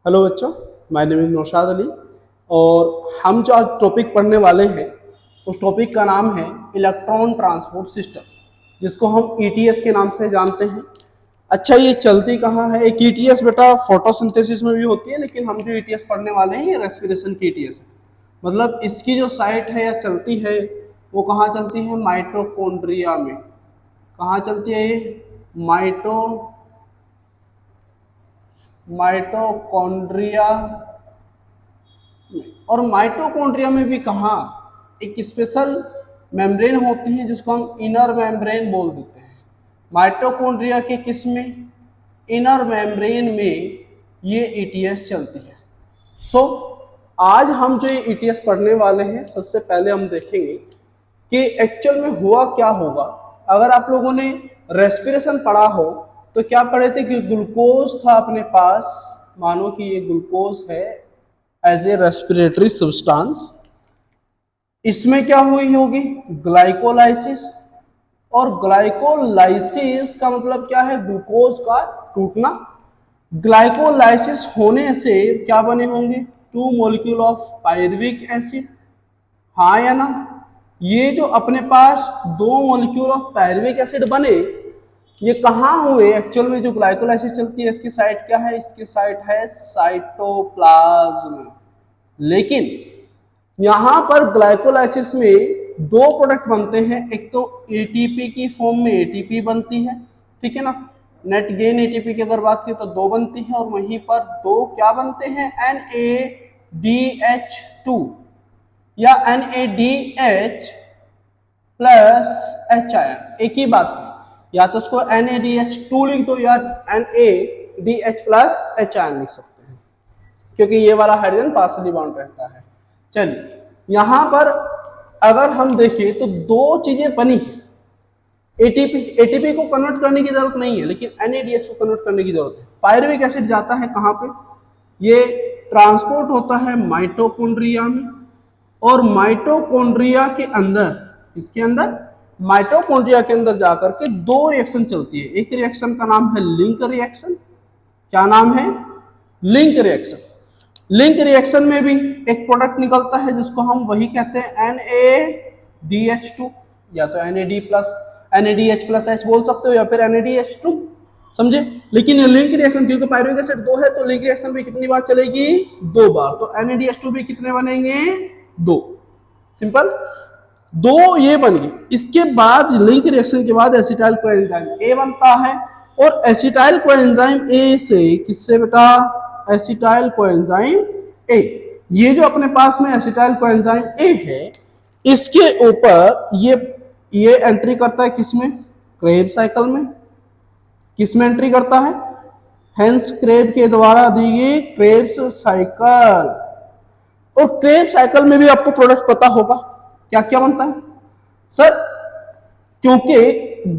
Hello बच्चों, my name is Naushad Ali और हम जो आज टॉपिक पढ़ने वाले हैं उस टॉपिक का नाम है इलेक्ट्रॉन ट्रांसपोर्ट सिस्टम, जिसको हम ईटीएस के नाम से जानते हैं। अच्छा, ये चलती कहाँ है? एक ईटीएस बेटा फोटोसिंथेसिस में भी होती है, लेकिन हम जो ईटीएस पढ़ने वाले हैं ये रेस्पिरेशन की ईटीएस है। मतलब इसकी जो साइट है या चलती है वो कहाँ चलती है? माइटोकॉन्ड्रिया में। कहाँ चलती है ये? माइटोकॉन्ड्रिया में। और माइटोकॉन्ड्रिया में भी कहाँ, एक स्पेशल मेम्ब्रेन होती है जिसको हम इनर मेम्ब्रेन बोल देते हैं। माइटोकॉन्ड्रिया के किस में? इनर मेम्ब्रेन में ये ईटीएस चलती है। सो आज हम जो ये ईटीएस पढ़ने वाले हैं, सबसे पहले हम देखेंगे कि एक्चुअल में हुआ क्या होगा। अगर आप लोगों ने रेस्पिरेशन पढ़ा हो तो क्या पढ़े थे कि ग्लूकोज था अपने पास, मानो कि ये ग्लूकोज है एज ए रेस्पिरेटरी सब्सटेंस। इसमें क्या हुई होगी? ग्लाइकोलाइसिस। और ग्लाइकोलाइसिस का मतलब क्या है? ग्लूकोज का टूटना। ग्लाइकोलाइसिस होने से क्या बने होंगे? 2 मॉलिक्यूल ऑफ पायरुविक एसिड। हाँ या ना? ये जो अपने पास 2 मॉलिक्यूल ऑफ पायरुविक एसिड बने, ये कहाँ हुए? एक्चुअल में जो ग्लाइकोलाइसिस चलती है इसकी साइट क्या है? इसकी साइट है साइटोप्लाज्म। लेकिन यहां पर ग्लाइकोलाइसिस में 2 प्रोडक्ट बनते हैं। एक तो एटीपी की फॉर्म में एटीपी बनती है, ठीक है ना। नेट गेन एटीपी की अगर बात की तो 2 बनती है, और वहीं पर 2 क्या बनते हैं? NADH2 या NADH प्लस H आयन। एक ही बात है, या तो उसको NADH2 लिख दो या NADH प्लस H आयन लिख सकते हैं, क्योंकि ये वाला हाइड्रोजन पार्शियली बाउंड रहता है। चलिए, यहां पर अगर हम देखें तो 2 चीजें बनी है। एटीपी को कन्वर्ट करने की जरूरत नहीं है, लेकिन NADH को कन्वर्ट करने की जरूरत है। पायरुविक एसिड जाता है कहां पे? ये ट्रांसपोर्ट होता है माइटोकॉन्ड्रिया में, और माइटोकॉन्ड्रिया के अंदर, इसके अंदर माइटोकॉन्ड्रिया के अंदर जाकर के 2 रिएक्शन चलती है। एक रिएक्शन का नाम है लिंक रिएक्शन। क्या नाम है? Link reaction. लिंक रिएक्शन में भी एक प्रोडक्ट निकलता है जिसको हम वही कहते हैं NADH2, या तो NADH प्लस H बोल सकते हो, या फिर NADH2, समझे। लेकिन ये लिंक रिएक्शन, क्योंकि पायरुविक एसिड 2 है तो लिंक रिएक्शन भी कितनी बार चलेगी? 2 बार। तो NADH2 भी कितने बनेंगे? 2। सिंपल, 2 ये बन गए। इसके बाद लिंक रिएक्शन के बाद एसिटाइल कोएंजाइम A बनता है, और एसिटाइल कोएंजाइम A से किससे बेटा? Acetyl coenzyme A। ये जो अपने पास में एसिटाइल कोएंजाइम A है, इसके ऊपर ये एंट्री करता है किसमें? क्रेब्स साइकिल में। किसमें एंट्री करता है? हेंस क्रेब के द्वारा दी गई क्रेब्स साइकिल। और क्रेब्स साइकिल में भी आपको प्रोडक्ट पता होगा क्या क्या बनता है सर, क्योंकि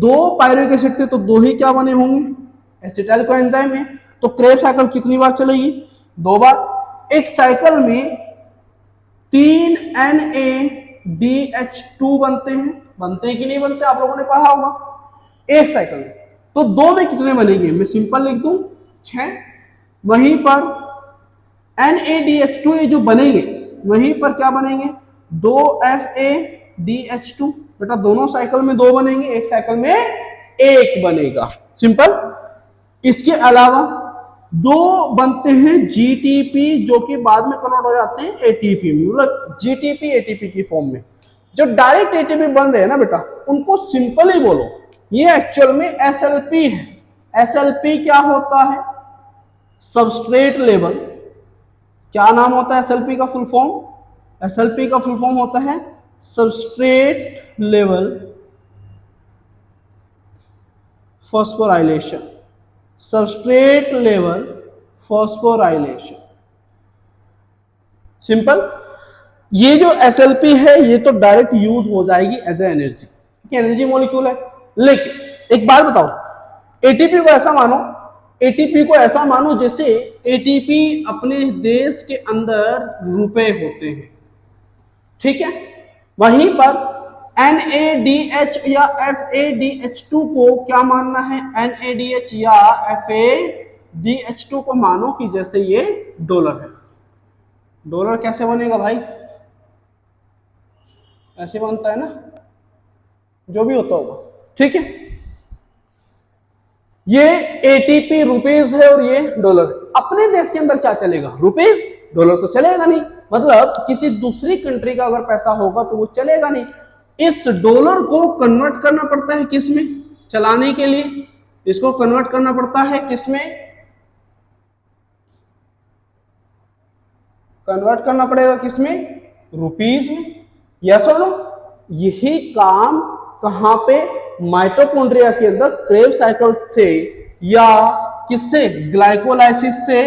2 पायरुविक एसिड थे तो 2 ही क्या बने होंगे? एसिटाइल कोएंजाइम में। तो क्रेब्स साइकिल कितनी बार चलेगी? 2 बार। एक साइकिल में 3 NADH2 बनते हैं। बनते हैं कि नहीं बनते? आप लोगों ने पढ़ा होगा एक साइकिल में। तो 2 में कितने बनेंगे? मैं सिंपल लिख दूं 6। वहीं पर NADH2 ये जो बनेंगे, वहीं पर क्या बनेंगे? 2 FADH2। बेटा दोनों साइकिल में 2 बनेंगे, एक साइकिल में 1 बनेगा। सिंपल। इसके अलावा 2 बनते हैं GTP, जो कि बाद में कन्वर्ट हो जाते हैं ATP में, मतलब GTP ATP की फॉर्म में। जो डायरेक्ट ATP बन रहे हैं ना बेटा, उनको सिंपल ही बोलो, ये एक्चुअल में SLP है। SLP क्या होता है? Substrate level. क्या नाम होता है SLP का फुल फॉर्म? SLP का फुल फॉर्म होता है substrate level phosphorylation. Substrate level phosphorylation. Simple. ये जो SLP है ये तो डायरेक्ट यूज हो जाएगी as a energy, energy molecule है। लेकिन एक बात बताओ, एटीपी को ऐसा मानो जैसे एटीपी अपने देश के अंदर रुपए होते हैं, ठीक है। वहीं पर NADH या FADH2 को क्या मानना है? NADH या FADH DH2 को मानो कि जैसे ये डॉलर है। डॉलर कैसे बनेगा भाई? ऐसे बनता है ना, जो भी होता होगा, ठीक है। ये ATP रुपीज है और ये डॉलर है। अपने देश के अंदर क्या चलेगा? रुपीज, डॉलर तो चलेगा नहीं। मतलब किसी दूसरी कंट्री का अगर पैसा होगा तो वो चलेगा नहीं। इस डॉलर को कन्वर्ट करना पड़ता है किस में? चलाने के लिए इसको कन्वर्ट करना पड़ता है किस में? कन्वर्ट करना पड़ेगा किस में? रुपीज में। यस और नो? यही काम कहां पे? माइटोकॉन्ड्रिया के अंदर क्रेब्स साइकिल से या किससे? ग्लाइकोलाइसिस से,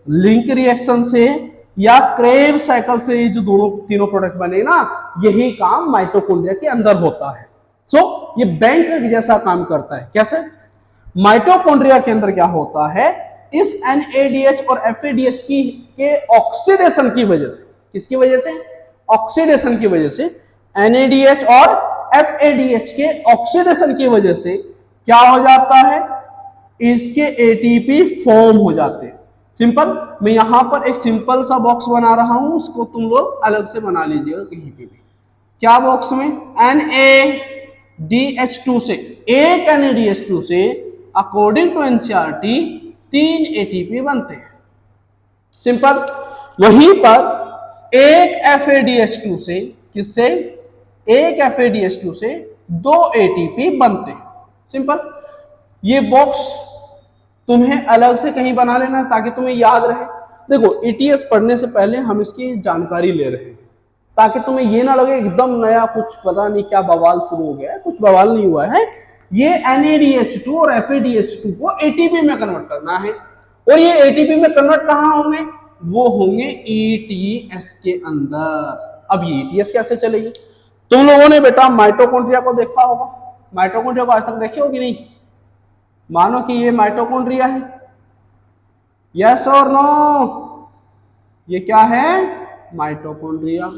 लिंक रिएक्शन से या क्रेब्स साइकिल से, ये जो दोनों तीनों प्रोडक्ट बने ना, यही काम माइटोकॉन्ड्रिया के अंदर होता है। सो ये बैंक जैसा काम करता है। कैसे? माइटोकॉन्ड्रिया के अंदर क्या होता है? इस NADH और FADH की के ऑक्सीडेशन की वजह से, किसकी वजह से? ऑक्सीडेशन की वजह से, NADH और FADH के ऑक्सीडेशन की वजह से क्या हो जाता है? इसके ATP फॉर्म हो जाते हैं। सिंपल। मैं यहां पर एक सिंपल सा बॉक्स बना रहा हूं, उसको तुम लोग अलग से बना लीजिएगा कहीं पे भी। क्या बॉक्स में? NADH2 से, एक NADH2 से अकॉर्डिंग टू NCERT 3 ATP बनते हैं। सिंपल। वहीं पर एक FADH2 से, किससे? एक FADH2 से 2 ATP बनते हैं। सिंपल। ये बॉक्स तुम्हें अलग से कहीं बना लेना ताकि तुम्हें याद रहे। देखो, ETS पढ़ने से पहले हम इसकी जानकारी ले रहे हैं ताकि तुम्हें ये ना लगे एकदम नया कुछ पता नहीं क्या बवाल शुरू हो गया है। कुछ बवाल नहीं हुआ है। ये NADH2 और FADH2 को ATP में कन्वर्ट करना है। और ये ATP में कन्वर्ट कहां होंगे? वो होंगे ETS के अंदर। अब ये ETS कैसे चलेगी? तुम लोगों ने बेटा माइटोकॉन्ड्रिया को देखा होगा। माइटोकॉन्ड्रिया को आज तक देखे हो कि नहीं? मानो कि ये माइटोकॉन्ड्रिया है। यस और नो? ये क्या है? माइटोकॉन्ड्रिया।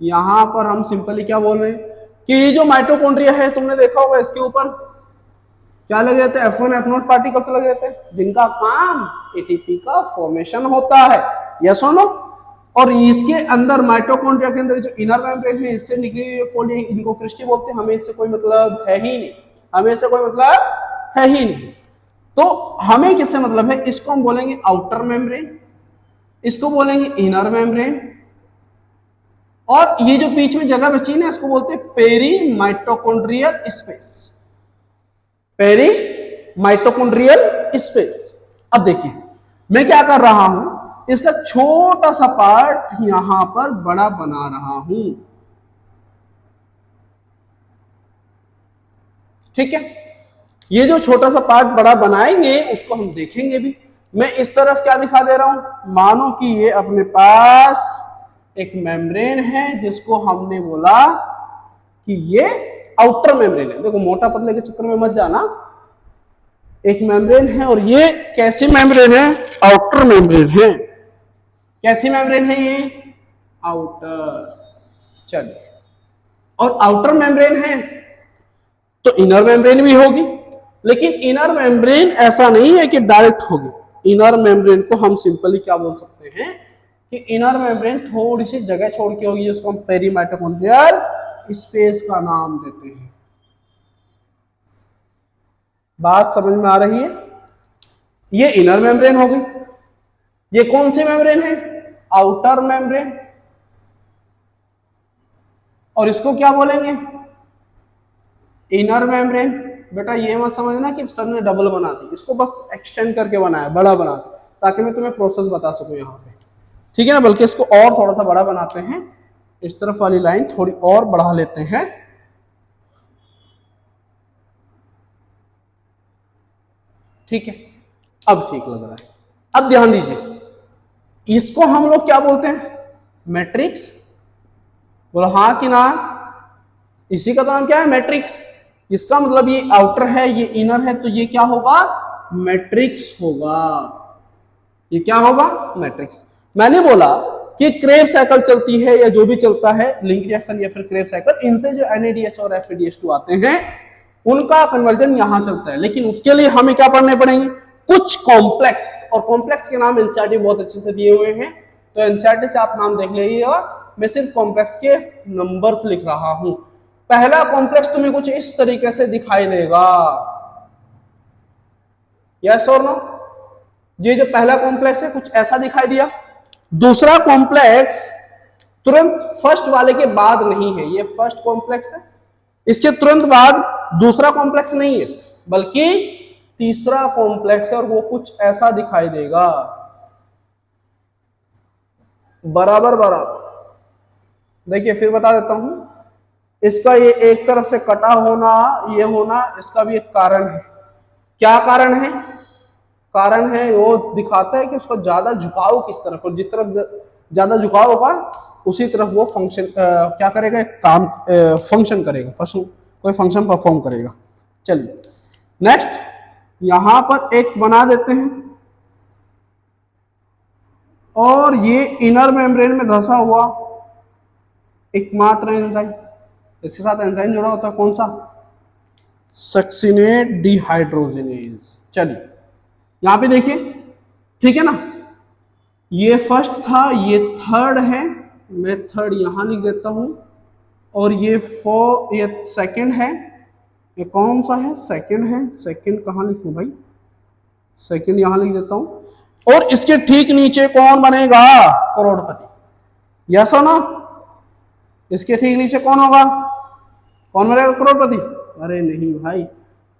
यहां पर हम सिंपली क्या बोल रहे हैं कि ये जो माइटोकॉन्ड्रिया है, तुमने देखा होगा इसके ऊपर क्या लगे रहते हैं? F1 F0 पार्टिकल्स लगे रहते हैं, जिनका काम ATP का फॉर्मेशन होता है। यस और नो? और इसके अंदर माइटोकॉन्ड्रिया के अंदर जो इनर मेम्ब्रेन है, इससे निकली हुई फोल्ड, इनको क्रिस्टी बोलते हैं। हमें इससे कोई मतलब है ही नहीं, हमें इससे कोई मतलब है ही नहीं। तो हमें किससे मतलब है? इसको हम बोलेंगे आउटर मेम्ब्रेन, इसको बोलेंगे इनर मेम्ब्रेन, और ये जो बीच में जगह बची ना, इसको बोलते हैं peri mitochondrial space. Peri mitochondrial space. अब देखिए मैं क्या कर रहा हूं, इसका छोटा सा पार्ट यहां पर बड़ा बना रहा हूं। ठीक है? ये जो छोटा सा पार्ट बड़ा बनाएंगे उसको हम देखेंगे भी। मैं इस तरफ क्या दिखा दे रहा हूं? मानो कि ये अपने पास एक मेम्ब्रेन है जिसको हमने बोला कि ये आउटर मेम्ब्रेन है। देखो, मोटा पतले के चक्कर में मत जाना। एक मेम्ब्रेन है और ये कैसी मेम्ब्रेन है? आउटर मेम्ब्रेन है। कैसी मेम्ब्रेन है ये? आउटर। चलिए, और आउटर मेम्ब्रेन है तो इनर मेम्ब्रेन भी होगी, लेकिन इनर मेम्ब्रेन ऐसा नहीं है कि डायरेक्ट होगी। इनर मेम्ब्रेन को हम सिंपली क्या बोल सकते हैं कि इनर मेम्ब्रेन थोड़ी सी जगह छोड़ के होगी, जिसको हम पेरी माइटोकॉन्ड्रियल स्पेस का नाम देते हैं। बात समझ में आ रही है? ये इनर मेम्ब्रेन होगी। ये कौन सी मेम्ब्रेन है? Outer membrane. और इसको क्या बोलेंगे? Inner membrane. बेटा ये मत समझना कि सर ने डबल बना दी, इसको बस एक्सटेंड करके बनाया, बड़ा बना दिया, ताकि मैं तुम्हें प्रोसेस बता सकूं यहां पे। ठीक है ना? बल्कि इसको और थोड़ा सा बड़ा बनाते हैं, इस तरफ वाली लाइन थोड़ी और बढ़ा लेते हैं। ठीक है? अब ठीक लग रहा है। अब ध्यान दीजिए, इसको हम लोग क्या बोलते हैं? मैट्रिक्स। बोलो हाँ कि ना? इसी का तो नाम क्या है? मैट्रिक्स। इसका मतलब ये आउटर है, ये इनर है, तो ये क्या होगा? मैट्रिक्स होगा। ये क्या होगा? मैट्रिक्स। मैंने बोला कि क्रेब साइकिल चलती है या जो भी चलता है, लिंक रिएक्शन या फिर क्रेब साइकिल, इनसे जो NADH और FADH2 आते हैं उनका कन्वर्जन यहां चलता है। लेकिन उसके लिए हमें क्या पढ़ने पड़ेंगे? कुछ कॉम्प्लेक्स, और कॉम्प्लेक्स के नाम एनसीईआरटी बहुत अच्छे से दिए हुए हैं, तो एनसीईआरटी से आप नाम देख लीजिएगा। मैं सिर्फ कॉम्प्लेक्स के नंबर्स लिख रहा हूं। पहला कॉम्प्लेक्स तुम्हें कुछ इस तरीके से दिखाई देगा, यस और नो। ये जो पहला कॉम्प्लेक्स है कुछ ऐसा दिखाई दिया। दूसरा कॉम्प्लेक्स तुरंत फर्स्ट वाले के बाद नहीं है, ये फर्स्ट कॉम्प्लेक्स है, इसके तुरंत बाद दूसरा कॉम्प्लेक्स नहीं है बल्कि तीसरा कॉम्प्लेक्स है, और वो कुछ ऐसा दिखाई देगा, बराबर बराबर। देखिए फिर बता देता हूं, इसका ये एक तरफ से कटा होना, ये होना, इसका भी एक कारण है। क्या कारण है? कारण है वो दिखाता है कि उसका ज्यादा झुकाव किस तरफ, और जिस तरफ ज्यादा झुकाव होगा उसी तरफ वो फंक्शन क्या करेगा, काम फंक्शन करेगा, कोई फंक्शन परफॉर्म करेगा। चलिए नेक्स्ट यहां पर एक बना देते हैं, और ये इनर मेम्ब्रेन में धंसा हुआ एकमात्र एंजाइम, इसके साथ एंजाइम जुड़ा होता है कौन सा, सक्सिनेट डिहाइड्रोजिनेज। चलिए यहां पे देखिए, ठीक है ना, ये फर्स्ट था, ये थर्ड है, मैं थर्ड यहां लिख देता हूं, और ये सेकंड है, ये कौन सा है, सेकंड है, सेकंड कहां लिखूं भाई, सेकंड यहां लिख देता हूं, और इसके ठीक नीचे कौन बनेगा, करोड़पति, यस और नो। इसके ठीक नीचे कौन होगा, कौन बनेगा, करोड़पति? अरे नहीं भाई,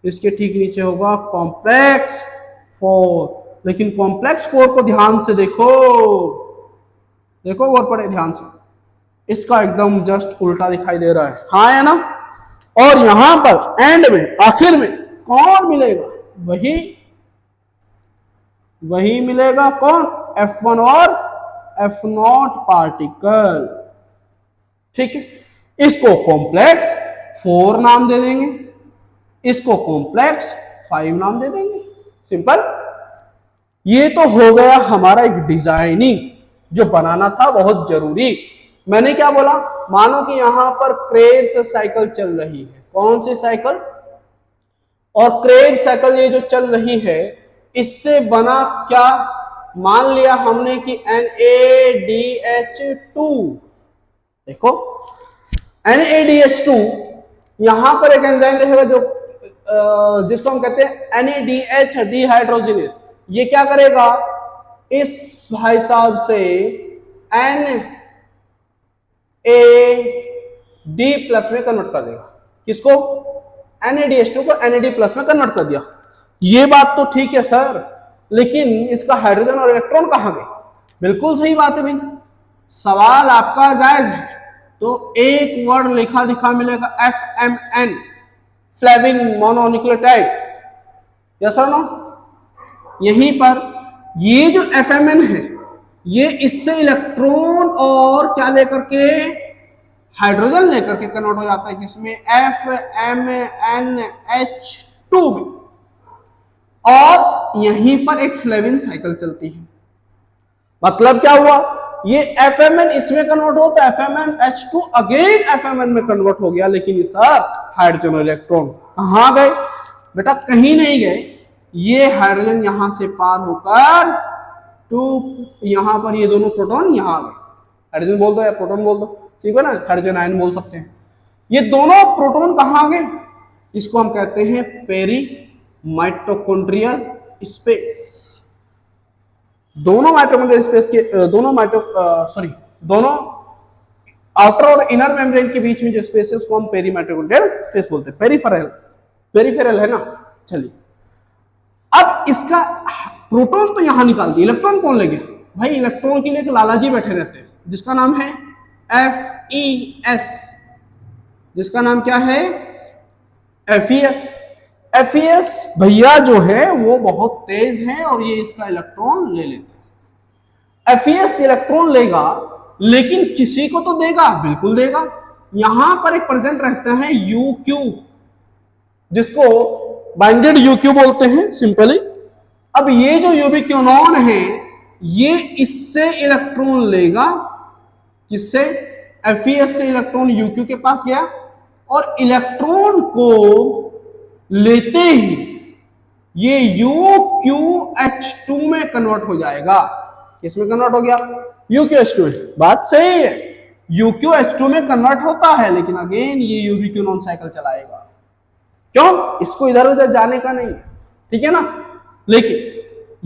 इसके ठीक नीचे होगा कॉम्प्लेक्स 4। लेकिन कॉम्प्लेक्स 4 को ध्यान से देखो, देखो गौर पड़े ध्यान से, इसका एकदम जस्ट उल्टा दिखाई दे रहा है, हाँ है ना। और यहां पर एंड में, आखिर में कौन मिलेगा, वही मिलेगा, कौन, F1 और F0 पार्टिकल, ठीक है। इसको कॉम्प्लेक्स 4 नाम दे देंगे, इसको कॉम्प्लेक्स 5 नाम दे देंगे, सिंपल। ये तो हो गया हमारा एक डिजाइनिंग जो बनाना था बहुत जरूरी। मैंने क्या बोला, मानो कि यहां पर क्रेब्स साइकिल चल रही है, कौन सी साइकिल, और क्रेब्स साइकिल ये जो चल रही है इससे बना क्या, मान लिया हमने कि NaDH2, देखो NaDH2, यहां पर एक एंजाइम रहेगा जो जिसको हम कहते हैं NADH डिहाइड्रोजिनेज। ये क्या करेगा, इस भाई साहब से NAD+ में कन्वर्ट कर देगा, किसको, NADH2 को NAD+ में कन्वर्ट कर दिया। ये बात तो ठीक है सर, लेकिन इसका हाइड्रोजन और इलेक्ट्रॉन कहां गए? बिल्कुल सही बात है भाई, सवाल आपका जायज है। तो एक वर्ड लिखा दिखा मिलेगा FMN, फ्लेविन मोनोन्यूक्लियोटाइड, यस और नो। यहीं पर ये जो FMN है ये इससे इलेक्ट्रॉन और क्या लेकर के, हाइड्रोजन लेकर के कन्वर्ट हो जाता है, किसमें, FMNH2 में, और यहीं पर एक फ्लेविन साइकिल चलती है। मतलब क्या हुआ, ये FMN इसमें कन्वर्ट हो तो FMNH2 अगेन FMN में कन्वर्ट हो गया, लेकिन ये सर हाइड्रोजन और इलेक्ट्रॉन कहां गए, बेटा कहीं नहीं गए। ये हाइड्रोजन यहां से पार होकर यहां पर ये दोनों प्रोटॉन यहां आ गए, हाइड्रोजन बोल दो या प्रोटॉन बोल दो, ठीक है ना, हाइड्रोजन आयन बोल सकते हैं। ये दोनों प्रोटॉन कहां आ गए, इसको हम कहते हैं पेरी माइटोकॉन्ड्रियल स्पेस। दोनों माइटोकॉन्ड्रियल स्पेस के दोनों आउटर और इनर मेम्ब्रेन के बीच में जो स्पेस है उसको हम पेरी माइटोकॉन्ड्रियल स्पेस बोलते हैं, पेरिफेरल है ना। चलिए अब इसका प्रोटॉन तो यहां निकाल दिया, इलेक्ट्रॉन कौन ले गया भाई, इलेक्ट्रॉन के लिए एक लालाजी बैठे रहते हैं जिसका नाम है FES, जिसका नाम क्या है, FES भैया जो है वो बहुत तेज है और ये इसका इलेक्ट्रॉन ले लेते हैं। FES इलेक्ट्रॉन लेगा लेकिन किसी को तो देगा, बिल्कुल देगा। यहां पर एक प्रेजेंट रहता है UQ, जिसको बाइंडेड UQ बोलते हैं सिंपली। अब ये जो यूबिक्विनोन है ये इससे इलेक्ट्रॉन लेगा, किससे, FES से इलेक्ट्रॉन UQ के पास गया, और इलेक्ट्रॉन को लेते ही ये UQH2 में कन्वर्ट हो जाएगा। किसमें कन्वर्ट हो गया? UQH2 में। बात सही है, UQH2 में कन्वर्ट होता है, लेकिन अगेन ये UV क्यों नॉन साइकिल चलाएगा। क्यों? इसको इधर उधर जाने का नहीं है, ठीक है ना। लेकिन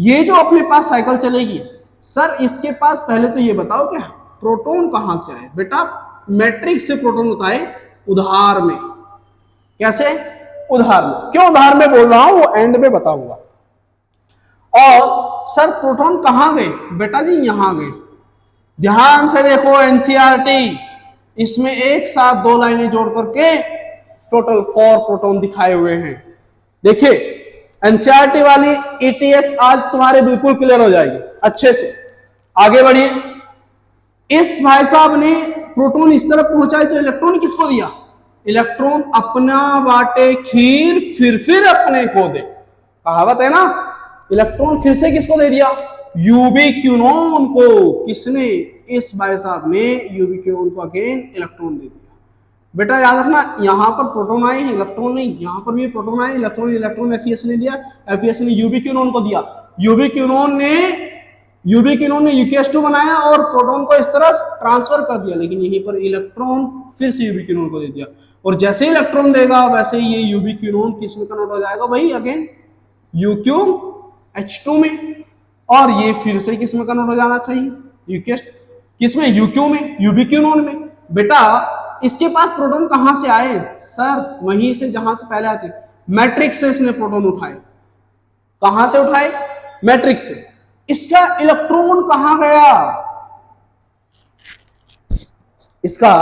ये जो अपने पास साइकिल चलेगी, सर इसके पास पहले तो ये बताओ कि प्रोटॉन कहां से आए। बेटा मैट्रिक्स से प्रोटॉन होता है उधार में। कैसे? उधार में। क्यों उधार में बोल रहा हूं वो एंड में बताऊंगा। और सर प्रोटॉन कहां गए? बेटा जी यहां गए। ध्यान से देखो एनसीईआरटी, इसमें एक साथ दो लाइनें जोड़ करके टोटल 4 प्रोटॉन दिखाए हुए हैं। देखिए एनसीईआरटी वाली ईटीएस आज तुम्हारे बिल्कुल क्लियर हो जाएगी अच्छे से। आगे बढ़िए। इस भाई साहब ने प्रोटॉन इस तरफ पहुंचाए तो इलेक्ट्रॉन किसको दिया? इलेक्ट्रॉन अपना बाटे खीर फिर अपने को दे। कहावत है ना, इलेक्ट्रॉन फिर से किसको दे दिया? यूवी क्यूनॉन को। किसने? इस भाई साहब ने यूवी क्यूनॉन को अगेन इलेक्ट्रॉन दे दिया। बेटा याद रखना, यहां पर प्रोटॉन आए हैं, इलेक्ट्रॉन नहीं। यहां पर भी प्रोटॉन आए, इलेक्ट्रॉन एफईएस ने दिया, एफईएस ने यूवी क्यूनॉन को दिया। यूवी क्यूनॉन ने यूकेएस2 बनाया और प्रोटॉन को इस तरफ ट्रांसफर कर दिया, लेकिन यहीं पर इलेक्ट्रॉन फिर से यूवी क्यूनॉन को दे दिया। और जैसे ही इलेक्ट्रॉन देगा वैसे ही ये यूवी क्यूनॉन किस में कन्वर्ट हो जाएगा? वही अगेन UQH2 में। और ये फिर से किस में कन्वर्ट हो जाना चाहिए? यूकेएस किसमें? UQ में, यूवी क्यूनॉन में। बेटा इसके पास प्रोटॉन कहां से आए? सर वहीं से जहां से पहले आते, मैट्रिक्स से इसने प्रोटॉन उठाए। कहां से उठाए? मैट्रिक्स से। इसका इलेक्ट्रॉन कहां गया? इसका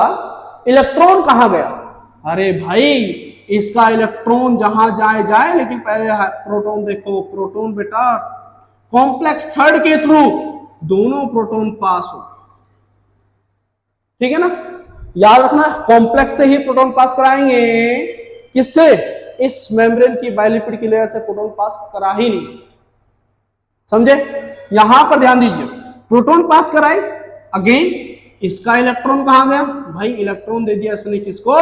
इलेक्ट्रॉन कहां गया? अरे भाई इसका इलेक्ट्रॉन जहां जाए, लेकिन पहले प्रोटॉन देखो। प्रोटॉन बेटा कॉम्प्लेक्स थर्ड के थ्रू दोनों प्रोटॉन पास हो, ठीक है ना। याद रखना कॉम्प्लेक्स से ही प्रोटॉन पास कराएंगे। किससे? इस मेम्ब्रेन की बाइलिपिड की लेयर से प्रोटॉन पास करा ही नहीं सकते। समझे? यहां पर ध्यान दीजिए, प्रोटॉन पास कराए, अगेन इसका इलेक्ट्रॉन कहां गया? भाई इलेक्ट्रॉन दे दिया इसने किसको?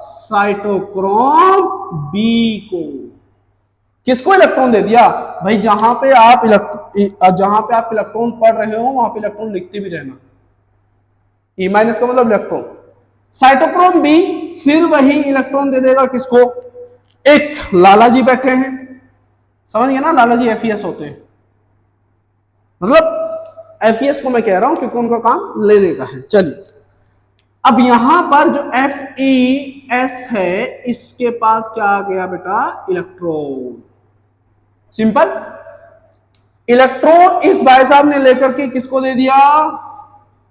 साइटोक्रोम बी को। किसको इलेक्ट्रॉन दे दिया? भाई जहां पे आप इलेक्ट्रॉन पढ़ रहे हो वहां पे इलेक्ट्रॉन लिखते भी रहना। ई माइनस का मतलब इलेक्ट्रॉन। साइटोक्रोम बी फिर वही इलेक्ट्रॉन दे देगा किसको? एक लाला जी बैठे हैं, समझ गए ना, लाला जी एफईएस होते हैं। मतलब एफईएस को मैं कह रहा हूं क्योंकि उनका काम लेने का है। चलिए अब यहां पर जो FeS है इसके पास क्या आ गया बेटा? इलेक्ट्रॉन। सिंपल। इलेक्ट्रॉन इस भाई साहब ने लेकर के किसको दे दिया?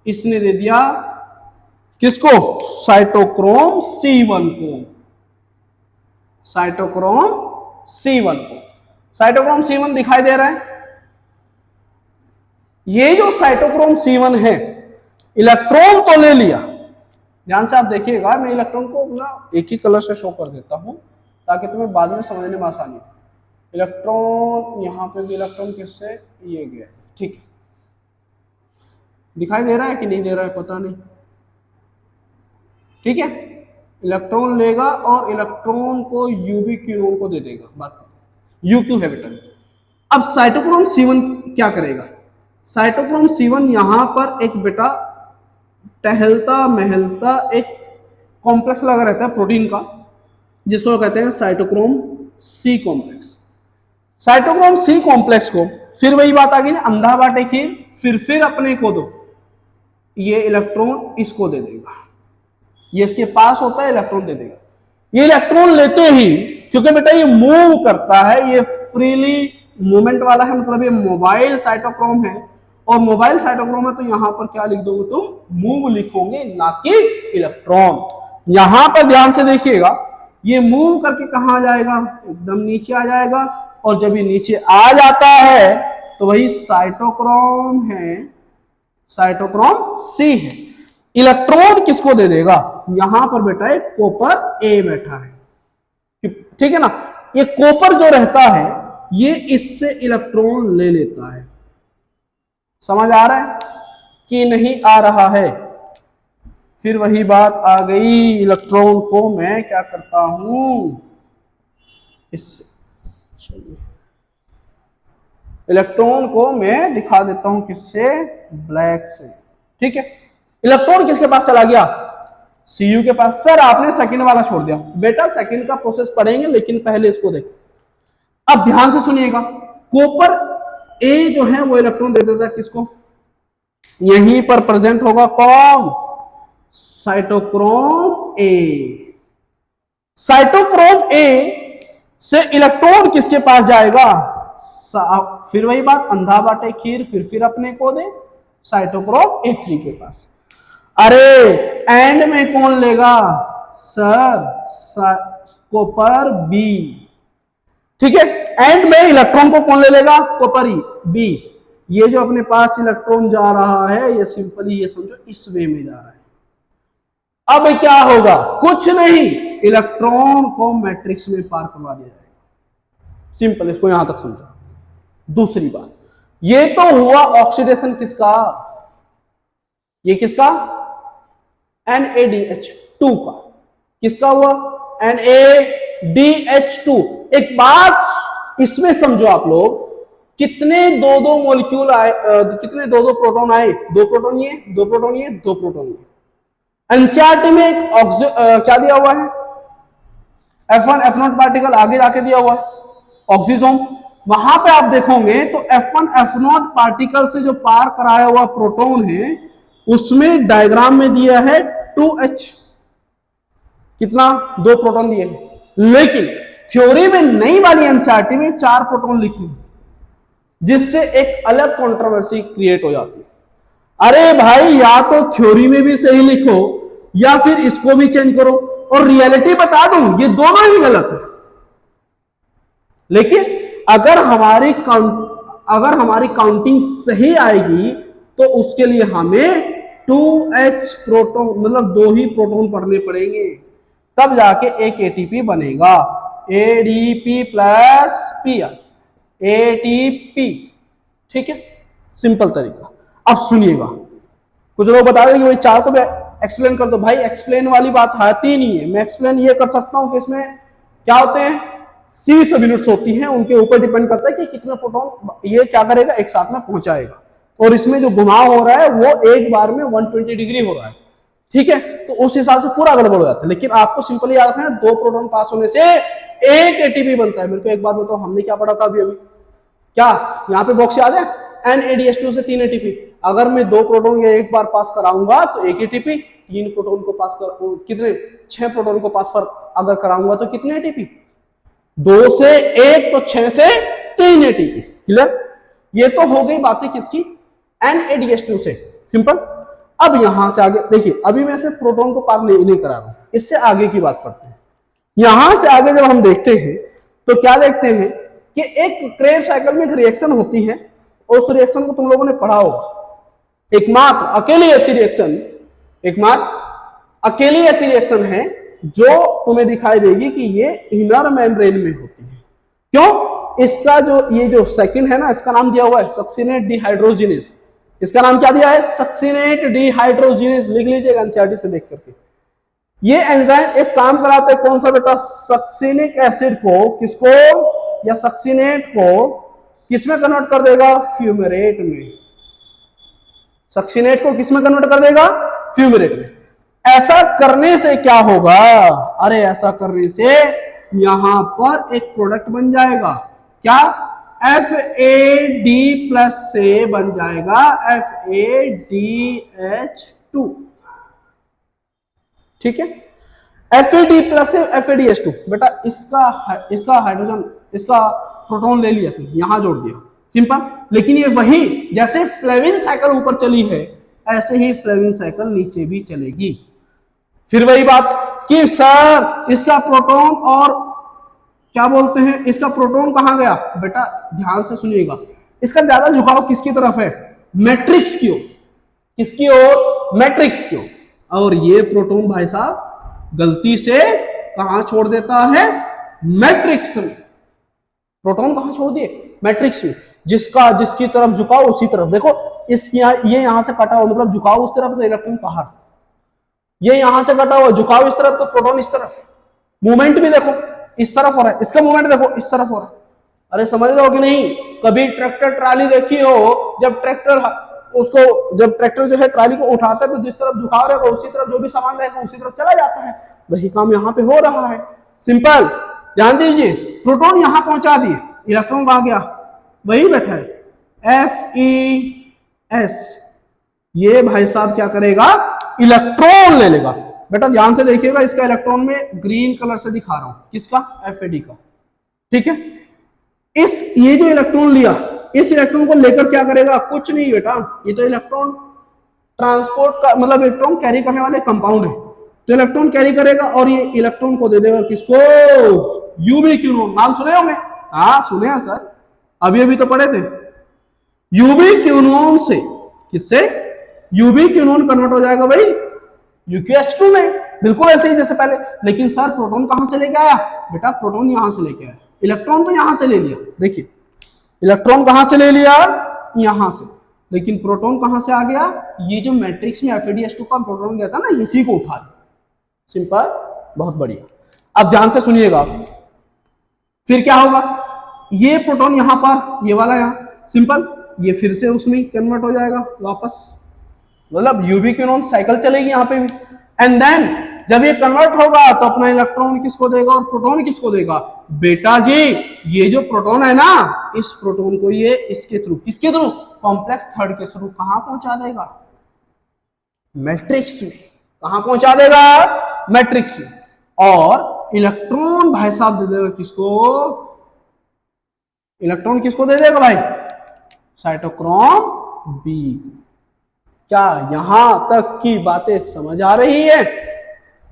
इसने दे दिया किसको? साइटोक्रोम C1 को। साइटोक्रोम C1 को। साइटोक्रोम C1 दिखाई दे रहा है। ये जो साइटोक्रोम C1 है, इलेक्ट्रॉन तो ले लिया। ध्यान से आप देखिएगा, मैं इलेक्ट्रॉन को ना एक ही कलर से शो कर देता हूं ताकि तुम्हें बाद में समझने में आसानी हो। इलेक्ट्रॉन यहां पे भी इलेक्ट्रॉन किससे? ये गया, ठीक है। दिखाई दे रहा है कि नहीं दे रहा है पता नहीं, ठीक है। इलेक्ट्रॉन लेगा और इलेक्ट्रॉन को यूवी क्यूनॉन को दे देगा। बात UQ है बेटा। अब साइटोक्रोम C1 क्या करेगा? साइटोक्रोम C1 यहां पर एक बेटा टहलता महलता एक कॉम्प्लेक्स लगा रहता है प्रोटीन का, जिसको कहते हैं cytochrome C complex. Cytochrome C complex को फिर वही बात आ गई ना, अंधा बाटे खीर फिर अपने को दो। ये इलेक्ट्रॉन इसको दे देगा, ये इसके पास होता है, इलेक्ट्रॉन दे देगा। ये इलेक्ट्रॉन लेते ही, क्योंकि बेटा ये मूव करता है, ये फ्रीली मूवमेंट वाला है, मतलब ये मोबाइल साइटोक्रोम है। और मोबाइल साइटोक्रोम है तो यहां पर क्या लिख दोगे तुम? मूव लिखोगे, ना कि इलेक्ट्रॉन। यहां पर ध्यान से देखिएगा, ये मूव करके कहां जाएगा? एकदम नीचे आ जाएगा। और जब ये नीचे आ जाता है तो वही साइटोक्रोम है, साइटोक्रोम C है। इलेक्ट्रॉन किसको दे देगा? यहां पर बेटा एक कॉपर A बैठा है, ठीक है ना। ये कॉपर जो रहता है ये इससे इलेक्ट्रॉन ले लेता है। समझ आ रहा है कि नहीं आ रहा है? फिर वही बात आ गई, इलेक्ट्रॉन को मैं क्या करता हूं? इससे इलेक्ट्रॉन को मैं दिखा देता हूं किससे, ब्लैक से। ठीक है, इलेक्ट्रॉन किसके पास चला गया, Cu के पास। सर आपने सेकंड वाला छोड़ दिया, बेटा सेकंड का प्रोसेस पढ़ेंगे, लेकिन पहले इसको देखो। अब ध्यान से सुनिएगा, कॉपर ए जो है वो इलेक्ट्रॉन दे देता है किसको, यहीं पर प्रेजेंट होगा कौन, साइटोक्रोम ए। साइटोक्रोम ए से इलेक्ट्रॉन किसके पास जाएगा, फिर वही बात, अंधा बाटे खीर, फिर अपने को दे, साइटोक्रोम ए3 के पास। अरे एंड में कौन लेगा सर, कॉपर बी। ठीक है, एंड में इलेक्ट्रॉन को कौन ले लेगा, कॉपर बी। ये जो अपने पास इलेक्ट्रॉन जा रहा है, ये सिंपली ये समझो इस वे में जा रहा है। अब क्या होगा, कुछ नहीं, इलेक्ट्रॉन को मैट्रिक्स में पार करवा दिया जाएगा। सिंपल, इसको यहां तक समझो। दूसरी बात, ये तो हुआ ऑक्सीडेशन किसका, ये किसका, NaDH2 का। किसका हुआ, NaDH2। एक बात इसमें समझो आप लोग, कितने दो दो मॉलिक्यूल आए, कितने दो दो प्रोटॉन आए, दो प्रोटॉन ये, दो प्रोटॉन ये, दो प्रोटॉन ये। एनसीईआरटी में एक क्या दिया हुआ है, F1 F0 पार्टिकल आगे जाके दिया हुआ है ऑक्सीजोम। वहां पे आप देखोगे तो F1 F0 पार्टिकल से जो पार कराया हुआ प्रोटॉन है, उसमें डायग्राम में दिया है 2H, कितना, दो प्रोटॉन दिए हैं। लेकिन थ्योरी में नई वाली एनसीईआरटी में 4 प्रोटॉन लिखे, जिससे एक अलग कंट्रोवर्सी क्रिएट हो जाती है। अरे भाई, या तो थ्योरी में भी सही लिखो या फिर इसको भी चेंज करो, और रियलिटी बता दूं ये दोनों ही गलत है। लेकिन अगर हमारी काउंटिंग सही आएगी तो उसके लिए हमें 2H प्रोटॉन, मतलब 2 ही प्रोटॉन पढ़ने पड़ेंगे, तब जाके एक एटीपी बनेगा, ADP प्लस PR, ATP। ठीक है, सिंपल तरीका। अब सुनिएगा, कुछ लोग बता रहे कि भाई 4 को भी एक्सप्लेन कर दो। भाई एक्सप्लेन वाली बात आती नहीं है। मैं एक्सप्लेन ये कर सकता हूं कि इसमें क्या होते हैं, C सब यूनिट्स होती हैं, उनके ऊपर डिपेंड करता है कि कितना प्रोटॉन ये क्या करेगा, एक साथ में पहुंचाएगा। और इसमें जो घुमाव हो रहा है वो एक बार में 120 डिग्री हो रहा है। ठीक है, तो उस हिसाब से पूरा गड़बड़ हो जाता है। लेकिन आपको सिंपली याद रखना है, 2 प्रोटॉन पास होने से एक एटीपी बनता है। मेरे को एक बात बताओ, हमने क्या पढ़ा था अभी, क्या यहाँ पे बॉक्स आ जाए, NaDH2 से 3 एटीपी। अगर मैं 2 प्रोटॉन या एक बार पास कराऊंगा तो 1 एटीपी, 3 प्रोटॉन को पास कर, कितने, 6 प्रोटॉन को पास पर अगर कराऊंगा तो कितने एटीपी, 2 से 1 तो 6 से 3 एटीपी। क्लियर, ये तो हो गई बातें किसकी, NaDH2 से। सिंपल। अब यहां से आगे देखिए, अभी मैं सिर्फ प्रोटॉन को पार नहीं करा रहा हूं, इससे आगे की बात करते हैं। यहां से आगे जब हम देखते हैं तो क्या देखते हैं कि एक क्रेब्स साइकिल में एक रिएक्शन होती है, और उस रिएक्शन को तुम लोगों ने पढ़ा होगा। एकमात्र अकेली ऐसी रिएक्शन है जो तुम्हें दिखाई देगी कि ये इनर मेम्ब्रेन में होती है। क्यों, इसका जो ये जो सेकंड है ना, इसका नाम दिया हुआ है सक्सिनेट डिहाइड्रोजिनेज। इसका नाम क्या दिया है, सक्सिनेट डिहाइड्रोजिनेज। लिख लीजिएगा एनसीईआरटी से देख करके। ये एंजाइम एक काम कराता है, कौन सा बेटा, सक्सिनिक एसिड को, किसको, या सक्सिनेट को किसमें कन्वर्ट कर देगा, फ्यूमेरेट में। सक्सिनेट को किसमें कन्वर्ट कर देगा, फ्यूमेरेट में। ऐसा करने से क्या होगा, अरे ऐसा करने से यहां पर एक प्रोडक्ट बन जाएगा, क्या, FAD प्लस से बन जाएगा FADH2। ठीक है, FAD प्लस से FADH2। बेटा इसका हाइड्रोजन, इसका प्रोटॉन ले लिया, यहां जोड़ दिया, सिंपल। लेकिन ये वही, जैसे फ्लेविन साइकिल ऊपर चली है, ऐसे ही फ्लेविन साइकिल नीचे भी चलेगी। फिर वही बात कि सर इसका प्रोटॉन, और क्या बोलते हैं, इसका प्रोटॉन कहां गया, बेटा ध्यान से सुनिएगा, इसका ज्यादा झुकाव किसकी तरफ है, मैट्रिक्स की ओर। किसकी ओर, मैट्रिक्स की ओर। और ये प्रोटॉन भाई साहब गलती से कहां छोड़ देता है, मैट्रिक्स में। प्रोटॉन कहां छोड़ दिए, मैट्रिक्स में। जिसकी तरफ झुकाव उसी तरफ। देखो ये यहां से कटा हुआ, मतलब झुकाव उस तरफ तो इलेक्ट्रॉन बाहर, ये यहां से कटा हुआ, झुकाव इस तरफ तो प्रोटॉन इस तरफ। मूवमेंट भी देखो इस तरफ हो रहा है, इसका मूवमेंट देखो इस तरफ हो रहा है। अरे समझ रहे हो कि नहीं? कभी ट्रैक्टर ट्राली देखी हो, जब ट्रैक्टर जो है ट्राली को उठाता है तो जिस तरफ झुकाव रहेगा उसी तरफ जो भी सामान रहेगा उसी तरफ चला जाता है। वही काम यहाँ पे हो रहा है, सिंपल। ध्यान दीजिए, प्रोटॉन यहां पहुंचा दिए, इलेक्ट्रॉन आ गया, वही बैठा है FeS, ये भाई साहब क्या करेगा, इलेक्ट्रॉन ले लेगा। बेटा ध्यान से देखिएगा, इसका इलेक्ट्रॉन में ग्रीन कलर से दिखा रहा हूं, किसका, FAD का, ठीक है। ये जो इलेक्ट्रॉन लिया, इस इलेक्ट्रॉन को लेकर क्या करेगा, कुछ नहीं बेटा, ये तो इलेक्ट्रॉन ट्रांसपोर्ट का मतलब इलेक्ट्रॉन कैरी करने वाले कंपाउंड है, तो इलेक्ट्रॉन कैरी करेगा और ये इलेक्ट्रॉन को दे देगा किसको, यूवी क्यूनोन। नाम सुने होंगे? हाँ सुने हैं सर, अभी अभी तो पढ़े थे। यूवी क्यूनोन से किससे, यूवी क्यूनोन कन्वर्ट हो जाएगा भाई UQH2 में, बिल्कुल ऐसे ही जैसे पहले। लेकिन सर प्रोटॉन कहां से लेके आया, बेटा प्रोटॉन यहां से लेके आया, इलेक्ट्रॉन तो यहां से ले लिया, देखिए इलेक्ट्रॉन कहां से ले लिया, यहां से, लेकिन प्रोटॉन कहां से आ गया, ये जो मैट्रिक्स में FADH2 का प्रोटॉन गया था ना, इसी को उठा लिया, सिंपल, बहुत बढ़िया। अब ध्यान से सुनिएगा, फिर क्या होगा, ये प्रोटॉन यहां पर, ये वाला यहां, सिंपल, ये फिर से उसमें कन्वर्ट हो जाएगा वापस, मतलब यूवी क्यूनोन साइकिल चलेगी यहां पे भी। एंड देन जब ये कन्वर्ट होगा तो अपना इलेक्ट्रॉन किसको देगा और प्रोटॉन किसको देगा, बेटा जी ये जो प्रोटॉन है ना, इस प्रोटॉन को ये इसके थ्रू, किसके थ्रू, कॉम्प्लेक्स थर्ड के थ्रू कहां पहुंचा देगा, मैट्रिक्स में। कहां पहुंचा देगा, मैट्रिक्स में। और इलेक्ट्रॉन भाई साहब दे देगा किसको, इलेक्ट्रॉन किसको दे देगा भाई, साइटोक्रोम बी। क्या यहां तक की बातें समझ आ रही है?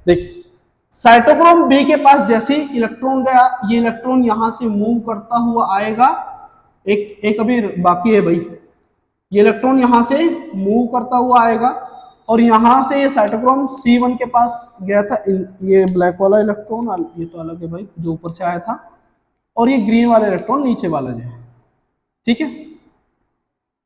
देखिए साइटोक्रोम बी के पास जैसे ही इलेक्ट्रॉन गया, ये इलेक्ट्रॉन यहां से मूव करता हुआ आएगा, एक अभी बाकी है भाई, ये इलेक्ट्रॉन यहां से मूव करता हुआ आएगा और यहां से ये साइटोक्रोम C1 के पास गया था, ये ब्लैक वाला इलेक्ट्रॉन, ये तो अलग है भाई जो ऊपर से आया था, और ये ग्रीन वाला इलेक्ट्रॉन नीचे वाला जो है, ठीक है।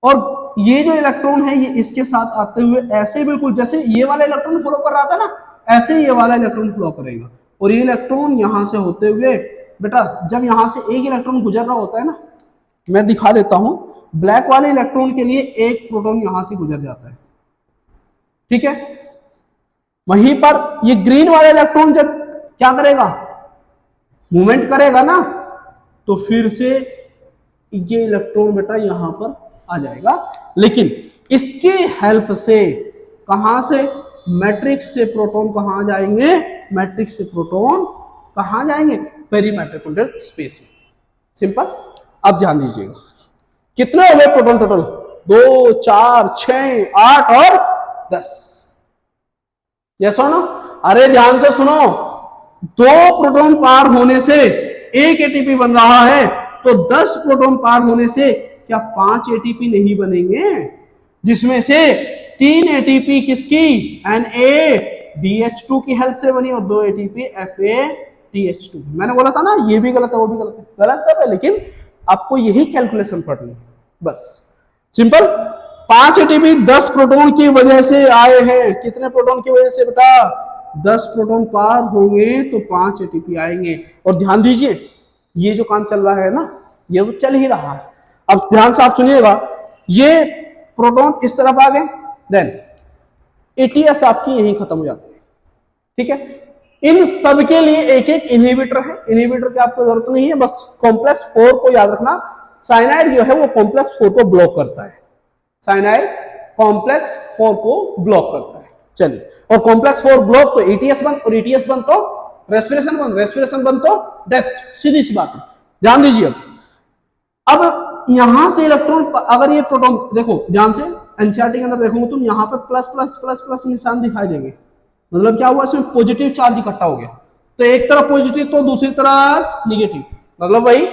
और ये जो इलेक्ट्रॉन है ये इसके साथ आते हुए ऐसे बिल्कुल जैसे ये वाला इलेक्ट्रॉन फ्लो कर रहा था ना, ऐसे ही ये वाला इलेक्ट्रॉन फ्लो करेगा। और ये इलेक्ट्रॉन यहां से होते हुए, बेटा जब यहां से एक इलेक्ट्रॉन गुजर रहा होता है ना, मैं दिखा देता हूं, ब्लैक वाले इलेक्ट्रॉन के लिए एक प्रोटॉन यहां से गुजर जाता है, ठीक है। वहीं पर ये ग्रीन वाला इलेक्ट्रॉन जब क्या करेगा, मूवमेंट करेगा ना, तो फिर से ये इलेक्ट्रॉन बेटा यहां पर आ जाएगा। लेकिन इसके हेल्प से कहां से, मैट्रिक्स से प्रोटॉन कहां जाएंगे, मैट्रिक्स से प्रोटॉन कहां जाएंगे, पेरीमाइटोकॉन्ड्रियल स्पेस में, सिंपल। अब ध्यान दीजिएगा, कितने हो गए प्रोटॉन टोटल, 2 4 6 8 और 10, ये सुनो, अरे ध्यान से सुनो, 2 प्रोटॉन पार होने से 1 ATP बन रहा है, तो 10 प्रोटॉन पार होने से क्या 5 ATP नहीं बनेंगे, जिसमें से 3 ATP किसकी, NADH2 की हेल्प से बनी और 2 ATP FADH2। मैंने बोला था ना ये भी गलत है वो भी गलत है, गलत सब है, लेकिन आपको यही कैलकुलेशन पढ़नी है बस, सिंपल। 5 ATP 10 प्रोटॉन की वजह से आए हैं, कितने प्रोटॉन की वजह से बेटा, 10 प्रोटॉन पार होंगे तो 5 ATP आएंगे। और ध्यान दीजिए ये जो काम चल रहा है ना, ये तो चल ही रहा है। अब ध्यान से आप सुनिएगा, ये प्रोटॉन इस तरफ आ गए, देन ATS आपकी यही खत्म हो जाती है, ठीक है। इन सब के लिए एक एक इनहिबिटर है, इनहिबिटर की आपको जरूरत नहीं है, बस कॉम्प्लेक्स 4 को याद रखना, साइनाइड जो है वो कॉम्प्लेक्स 4 को ब्लॉक करता है, साइनाइड कॉम्प्लेक्स 4 को ब्लॉक करता है। चलिए, और कॉम्प्लेक्स 4 ब्लॉक तो ETS बंद, और ETS बंद तो रेस्पिरेशन बंद, रेस्पिरेशन बंद तो डेथ, सीधी सी बात है। ध्यान दीजिए, अब यहां से इलेक्ट्रॉन, अगर ये प्रोटॉन देखो ध्यान से, एनसीईआरटी के अंदर देखोगे तुम, यहां पे प्लस प्लस प्लस प्लस निशान दिखाई देंगे, मतलब क्या हुआ, इसमें पॉजिटिव चार्ज इकट्ठा हो गया, तो एक तरफ पॉजिटिव तो दूसरी तरफ निगेटिव, मतलब वही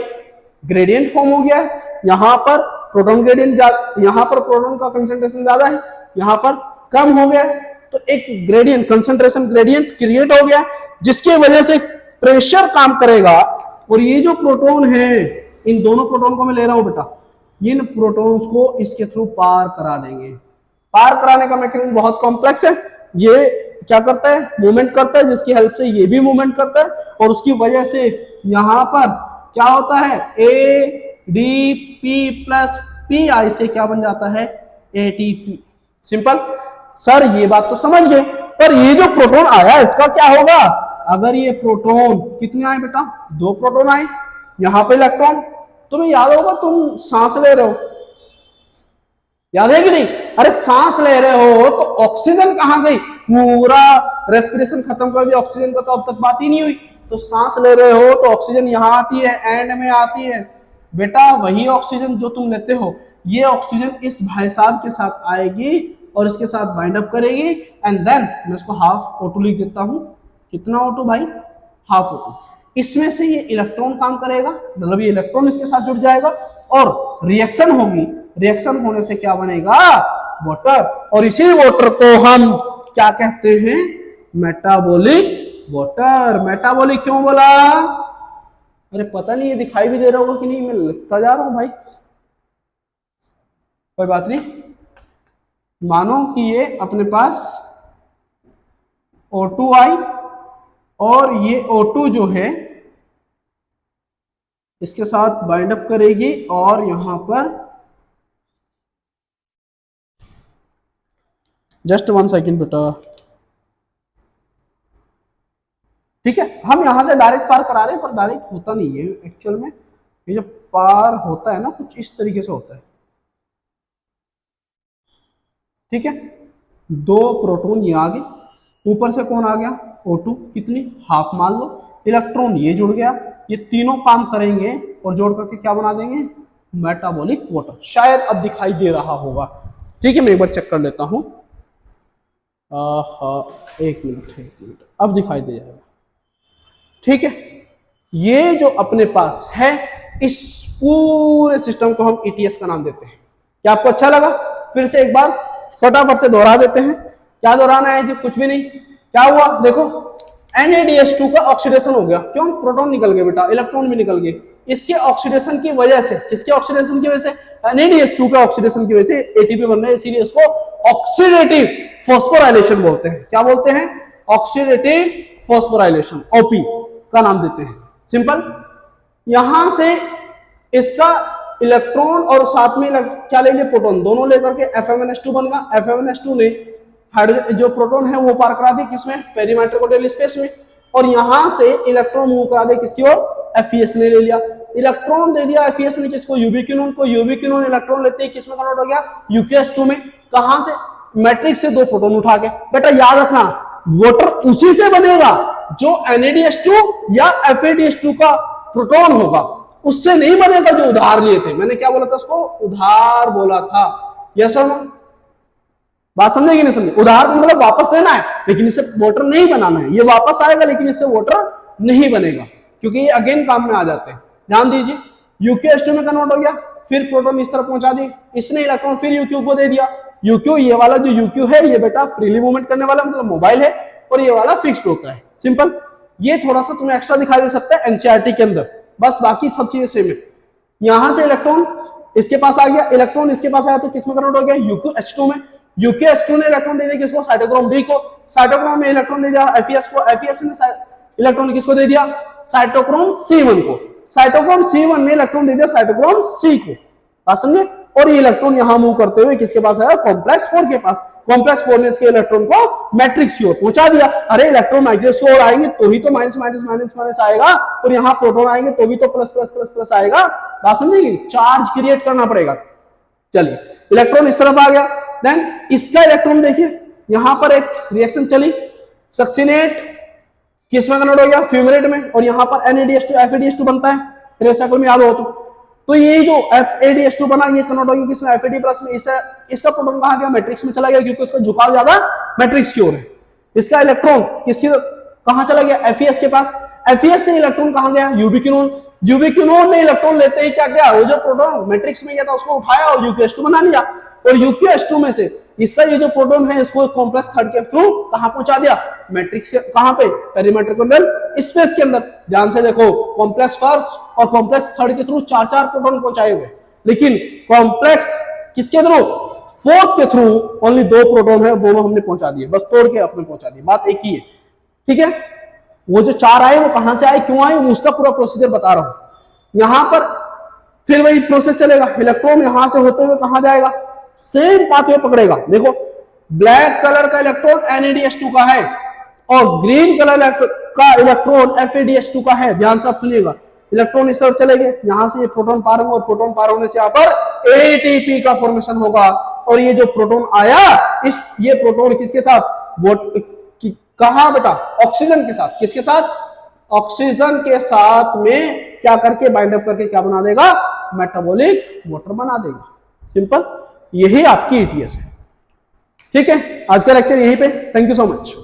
ग्रेडियंट फॉर्म हो गया है। यहां पर प्रोटॉन ग्रेडियंट, यहां पर प्रोटॉन का कंसंट्रेशन ज्यादा है, यहां पर कम हो गया है, तो एक ग्रेडियंट, कंसंट्रेशन ग्रेडियंट क्रिएट हो गया, जिसकी वजह से प्रेशर काम करेगा। और ये जो प्रोटॉन है, इन दोनों प्रोटॉन को मैं ले रहा हूं बेटा, इन प्रोटॉन्स को इसके थ्रू पार करा देंगे। पार कराने का मैकेनिज्म बहुत कॉम्प्लेक्स है, ये क्या करता है, मूवमेंट करता है, जिसकी हेल्प से ये भी मूवमेंट करता है, और उसकी वजह से यहां पर क्या होता है, ADP प्लस PI से क्या बन जाता है, ATP। सिंपल। सर ये बात तो समझ गए, पर ये जो प्रोटॉन आया इसका क्या होगा, अगर ये प्रोटॉन कितने आए बेटा, 2 प्रोटॉन आए, यहां पे इलेक्ट्रॉन, तुम्हें याद होगा तुम सांस ले रहे हो, याद है कि नहीं, अरे सांस ले रहे हो तो ऑक्सीजन कहां गई, पूरा रेस्पिरेशन खत्म कर दिया, ऑक्सीजन का तो अब तक बात ही नहीं हुई, तो सांस ले रहे हो तो ऑक्सीजन यहां आती है, एंड में आती है बेटा, वही ऑक्सीजन जो तुम लेते हो, ये ऑक्सीजन इस भाई साहब के साथ आएगी और इसके साथ बाइंड अप करेगी, एंड देन मैं इसको हाफ O2 लिख देता हूं, कितना O2 भाई, हाफ O2, इसमें से ये इलेक्ट्रॉन काम करेगा, मतलब ये इलेक्ट्रॉन इसके साथ जुड़ जाएगा और रिएक्शन होगी, रिएक्शन होने से क्या बनेगा, वाटर, और इसी वाटर को हम क्या कहते हैं, मेटाबॉलिक वाटर। मेटाबॉलिक क्यों बोला, अरे पता नहीं ये दिखाई भी दे रहा होगा कि नहीं, मैं लिखता जा रहा हूं भाई, कोई बात नहीं। मानो कि ये अपने पास O2 आई और ये O2 जो है इसके साथ बाइंड अप करेगी और यहां पर जस्ट 1 सेकेंड बेटा, ठीक है, हम यहां से डायरेक्ट पार करा रहे हैं पर डायरेक्ट होता नहीं है एक्चुअल में, ये जो पार होता है ना कुछ इस तरीके से होता है, ठीक है, 2 प्रोटॉन ये आ गए, ऊपर से कौन आ गया, O2, कितनी, हाफ मान लो, इलेक्ट्रॉन ये जुड़ गया, ये तीनों काम करेंगे और जोड़ करके क्या बना देंगे, मेटाबॉलिक वाटर। शायद अब दिखाई दे रहा होगा, ठीक है, मैं एक बार चेक कर लेता हूं, एक मिनट, अब दिखाई दे जाएगा, ठीक है। ये जो अपने पास है इस पूरे सिस्टम को हम ETS का नाम देते हैं। क्या आपको अच्छा लगा, फिर से एक बार फटाफट से दोहरा देते हैं, क्या दोहराना है जी, कुछ भी नहीं, क्या हुआ देखो, NaDH2 का ऑक्सीडेशन हो गया, क्यों, प्रोटॉन निकल गए बेटा, इलेक्ट्रॉन भी निकल गए, इसके ऑक्सीडेशन की वजह से, किसके ऑक्सीडेशन की वजह से, NaDH2 के ऑक्सीडेशन की वजह से ATP बन रहे हैं, इसीलिए इसको ऑक्सीडेटिव फॉस्फोराइलेशन बोलते हैं। क्या बोलते हैं, ऑक्सीडेटिव फॉस्फोराइलेशन, OP का नाम देते हैं। सिंपल। यहां से इसका इलेक्ट्रॉन और साथ में क्या लेंगे, प्रोटॉन, दोनों लेकर के FMNS2 बनेगा, FMNS2 ने हाइड्रोजन जो प्रोटॉन है वो पार करा दी किसमें, पेरीमाइटोकॉन्ड्रियल स्पेस में, और यहां से इलेक्ट्रॉन मूव करा दे किसकी ओर, FES ने ले लिया, इलेक्ट्रॉन दे दिया FES ने किसको, यूबिक्विनोन को, यूबिक्विनोन इलेक्ट्रॉन लेते ही किसमें कन्वर्ट हो गया, UPS2 में, कहां से, मैट्रिक्स से 2 प्रोटॉन उठा के। बेटा याद रखना, वाटर उसी से बनेगा जो NaDH2 या FADH2 का प्रोटॉन होगा, उससे नहीं बनेगा जो उधार लिए थे, मैंने क्या बोला था उसको, उधार बोला था, यस और नो, बात समझेगी नहीं समझे, उधार मतलब वापस लेना है, लेकिन इससे वाटर नहीं बनाना है, ये वापस आएगा लेकिन इससे वाटर नहीं बनेगा, क्योंकि ये अगेन काम में आ जाते हैं। ध्यान दीजिए, UQS2 में कन्वर्ट हो गया, फिर प्रोटॉन इस तरफ पहुंचा दी, इसने इलेक्ट्रॉन फिर UQ को दे दिया, UQ, ये वाला जो UQ है ये बेटा फ्रीली मूवमेंट करने वाला मतलब मोबाइल है, और ये वाला फिक्स्ड होता है। सिंपल। ये थोड़ा सा तुम्हें एक्स्ट्रा दिखाई दे सकता है NCERT के अंदर, बस बाकी सब चीजें सेम है। यहां से इलेक्ट्रॉन इसके पास आ गया, इलेक्ट्रॉन इसके पास आया तो किसमें कन्वर्ट हो गया, UQH2 में, UQH2 ने इलेक्ट्रॉन दे दिया किसको, साइटोक्रोम D को, साइटोक्रोम में इलेक्ट्रॉन दे दिया FES को, FES ने इलेक्ट्रॉन किसको दे दिया, साइटोक्रोम C1 को, साइटोक्रोम C1 ने इलेक्ट्रॉन दे दिया साइटोक्रोम C को, बात समझे, और ये इलेक्ट्रॉन यहां मूव करते हुए किसके पास आया, कॉम्प्लेक्स 4 के पास, कॉम्प्लेक्स 4 ने इसके इलेक्ट्रॉन को मैट्रिक्स की ओर पहुंचा दिया। अरे इलेक्ट्रॉन मैट्रिक्स की ओर आएंगे तो ही तो माइनस माइनस माइनस माइनस आएगा, और यहां प्रोटॉन आएंगे तो भी तो प्लस प्लस प्लस प्लस आएगा, बात समझेगी, चार्ज क्रिएट करना पड़ेगा। चलिए, इलेक्ट्रॉन इस तरफ आ गया, देन इसका इलेक्ट्रॉन देखिए, यहां पर एक रिएक्शन चली, सक्सिनेट किसमें कन्वर्ट हो गया, फ्यूमेरेट में, और यहां पर NaDH2 FADH2 बनता है, क्रेब्स साइकिल में याद हो तो ये जो FADH2 बना ये कन्वर्ट हो गया किसमें, FAD प्लस में, इसका प्रोटॉन कहां गया, मैट्रिक्स में चला गया, क्योंकि इसका झुकाव ज्यादा मैट्रिक्स की ओर है। इसका इलेक्ट्रॉन किसकी कहां चला गया, FES के पास, FES से इलेक्ट्रॉन कहां गया, यूबिक्विनोन, यूबिक्विनोन ने इलेक्ट्रॉन लेते ही क्या किया, वो जो प्रोटॉन मैट्रिक्स में गया था उसको उठाया और UQS2 बना लिया, और UQS2 में से इसका ये जो प्रोटॉन है इसको कॉम्प्लेक्स थर्ड के थ्रू कहां पहुंचा दिया, मैट्रिक्स से कहां पे, पेरीमेट्रिकल स्पेस के अंदर। ध्यान से देखो, कॉम्प्लेक्स फर्स्ट और कॉम्प्लेक्स थर्ड के थ्रू 4-4 प्रोटॉन पहुंचाए हुए, लेकिन कॉम्प्लेक्स किसके थ्रू, फोर्थ के थ्रू ओनली 2 प्रोटॉन है, दोनों हमने पहुंचा दिए, बस तोड़ के अपने पहुंचा दिए, बात एक ही है, ठीक है। वो जो 4 आए वो कहां से आए, क्यों आए, वो उसका पूरा प्रोसीजर बता रहा हूं। यहां पर फिर वही प्रोसेस चलेगा, इलेक्ट्रॉन यहां से होते हुए कहां जाएगा, सेम पाथवे पकड़ेगा। देखो ब्लैक कलर का इलेक्ट्रॉन NADH2 का है और ग्रीन कलर का इलेक्ट्रॉन FADH2 का है। ध्यान से आप सुनिएगा, इलेक्ट्रॉन इस तरफ चले गए, यहां से ये प्रोटॉन पार होंगे और प्रोटॉन पार होने से यहाँ पर ATP का फॉर्मेशन होगा। और ये जो प्रोटॉन आया, ये प्रोटॉन किसके साथ, कहा बेटा, ऑक्सीजन के साथ। किसके साथ, ऑक्सीजन के साथ में क्या करके बाइंड अप करके क्या बना देगा, मेटाबॉलिक वाटर बना देगा। सिंपल, यही आपकी ETS है। ठीक है, आज का लेक्चर यहीं पे। Thank you so much.